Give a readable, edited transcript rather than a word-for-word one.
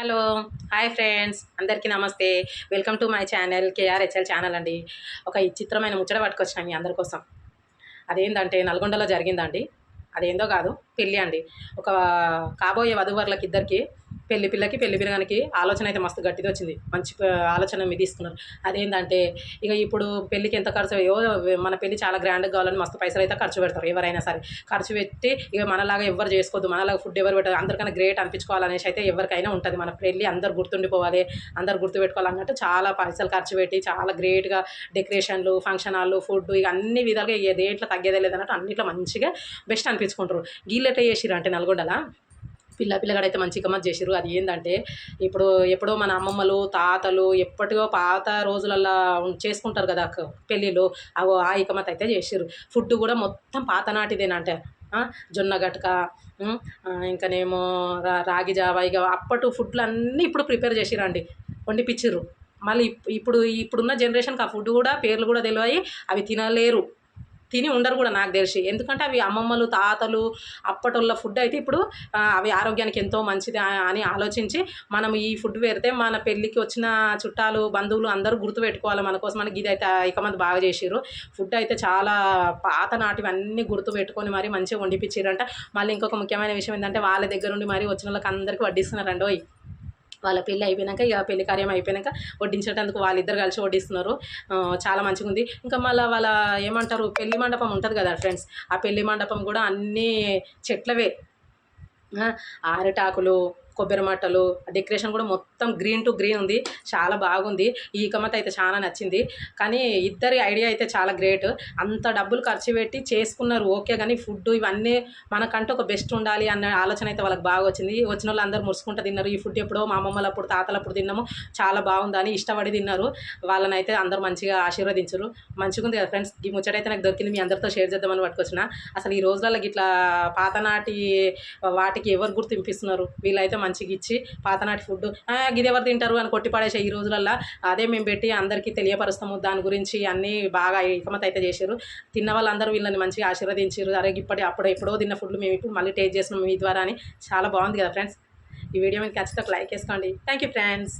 Hello hi friends అందరికీ నమస్తే. Welcome to my channel KRHL channel అండి. ఒక చిత్రమైన ముచ్చట పట్టుకొచ్చిన మీ అందరి కోసం. అదేంటంటే నల్గొండలో జరిగిందండి. అదేందో కాదు, పెళ్ళి అండి. ఒక కాబోయే వధూవరులకి ఇద్దరికి, పెళ్లి పిల్లకి పెళ్లి పిల్లగానికి ఆలోచన అయితే మస్తు గట్టిగా వచ్చింది. మంచి ఆలోచన మీద తీసుకున్నారు. అదేంటంటే ఇక ఇప్పుడు పెళ్ళికి ఎంత ఖర్చు అయ్యో, మన పెళ్ళి చాలా గ్రాండ్గా కావాలని మస్తు పైసలు అయితే ఖర్చు పెడతారు ఎవరైనా సరే. ఖర్చు పెట్టి ఇక మనలాగా ఎవరు చేసుకోవద్దు, మనలాగా ఫుడ్ ఎవరు పెట్టారు, అందరికన్నా గ్రేట్ అనిపించుకోవాలనేసి అయితే ఎవరికైనా ఉంటుంది. మన పెళ్ళి అందరు గుర్తుండిపోవాలి, అందరు గుర్తుపెట్టుకోవాలి అన్నట్టు చాలా పైసలు ఖర్చు పెట్టి చాలా గ్రేట్గా డెకరేషన్లు, ఫంక్షన్ హాల్లు, ఫుడ్ ఇక అన్ని విధాలుగా ఏ దేంట్లో తగ్గేదే లేదన్నట్టు అన్నిట్లో మంచిగా బెస్ట్ అనిపించుకుంటారు. గీళ్ళెట్ట చేసిరు అంటే నల్గొండలా పిల్లగాడైతే మంచి గమ్మత్ చేసిర్రు. అది ఏంటంటే ఇప్పుడు ఎప్పుడో మన అమ్మమ్మలు తాతలు ఎప్పటికో పాత రోజులల్లో చేసుకుంటారు కదా పెళ్ళిళ్ళు, అగో ఆ ఇకమత్ అయితే చేసిర్రు. ఫుడ్ కూడా మొత్తం పాతనాటిదేనంటే జొన్న గటక, ఇంకనేమో రాగి జావ, ఇక అప్పటి ఫుడ్లు అన్నీ ఇప్పుడు ప్రిపేర్ చేసిరండి, వండిపిచ్చిర్రు. మళ్ళీ ఇప్పుడున్న జనరేషన్కి ఆ ఫుడ్ కూడా పేర్లు కూడా తెలివాయి, అవి తినలేరు, తిని ఉండరు కూడా నాకు తెలిసి. ఎందుకంటే అవి అమ్మమ్మలు తాతలు అప్పటోళ్ళ ఫుడ్ అయితే ఇప్పుడు అవి ఆరోగ్యానికి ఎంతో మంచిది అని ఆలోచించి మనం ఈ ఫుడ్ పెడితే మన పెళ్ళికి వచ్చిన చుట్టాలు బంధువులు అందరూ గుర్తుపెట్టుకోవాలి మన కోసం అని ఇది అయితే ఇక మంది బాగా చేసిర్రు. ఫుడ్ అయితే చాలా పాత నాటివి అన్నీ గుర్తుపెట్టుకొని మరి మంచిగా వండిపించారంట. మళ్ళీ ఇంకొక ముఖ్యమైన విషయం ఏంటంటే వాళ్ళ దగ్గర నుండి మరి వచ్చిన వాళ్ళకి అందరికీ వడ్డిస్తున్నారండి. వాళ్ళ పెళ్ళి అయిపోయినాక ఇక పెళ్లి కార్యం అయిపోయినాక వడ్డించేటందుకు వాళ్ళిద్దరు కలిసి వడ్డిస్తున్నారు. చాలా మంచిగా ఉంది. ఇంకా మళ్ళీ వాళ్ళ ఏమంటారు పెళ్లి మండపం ఉంటుంది కదా ఫ్రెండ్స్, ఆ పెళ్లి మండపం కూడా అన్నీ చెట్లవే, ఆరిటాకులు, కొబ్బరి మట్టలు, డెకరేషన్ కూడా మొత్తం గ్రీన్ టు గ్రీన్ ఉంది, చాలా బాగుంది. ఈ కమత అయితే చాలా నచ్చింది. కానీ ఇద్దరి ఐడియా అయితే చాలా గ్రేట్. అంత డబ్బులు ఖర్చు పెట్టి చేసుకున్నారు ఓకే, కానీ ఫుడ్ ఇవన్నీ మనకంటూ ఒక బెస్ట్ ఉండాలి అన్న ఆలోచన అయితే వాళ్ళకి బాగా వచ్చింది. వచ్చిన వాళ్ళు అందరూ మురుసుకుంటూ తిన్నారు. ఈ ఫుడ్ ఎప్పుడో మా అమ్మమ్మలప్పుడు తాతలప్పుడు తిన్నాము, చాలా బాగుందని ఇష్టపడి తిన్నారు. వాళ్ళని అయితే అందరూ మంచిగా ఆశీర్వదించరు. మంచిగా ఉంది కదా ఫ్రెండ్స్. ఈ ముచ్చటైతే నాకు దొరికింది, మీ అందరితో షేర్ చేద్దామని పట్టుకొచ్చిన. అసలు ఈ రోజులలో ఇట్లా పాతనాటి వాటికి ఎవరు గుర్తింపిస్తున్నారు? వీళ్ళైతే మంచిగా ఇచ్చి పాతనాటి ఫుడ్ ఇది ఎవరు తింటారు అని కొట్టి పడేసే ఈ రోజులల్లో అదే మేము పెట్టి అందరికీ తెలియపరుస్తాము. దాని గురించి అన్నీ బాగా ఇకమత్ అయితే చేశారు. తిన్న వాళ్ళందరూ వీళ్ళని మంచిగా ఆశీర్వదించారు. అరే అప్పుడు ఎప్పుడో తిన్న ఫుడ్లు మేము ఇప్పుడు మళ్ళీ టేస్ట్ చేస్తున్నాం మీ ద్వారా అని. చాలా బాగుంది కదా ఫ్రెండ్స్. ఈ వీడియో మీకు ఖచ్చితంగా లైక్ వేసుకోండి. Thank you friends.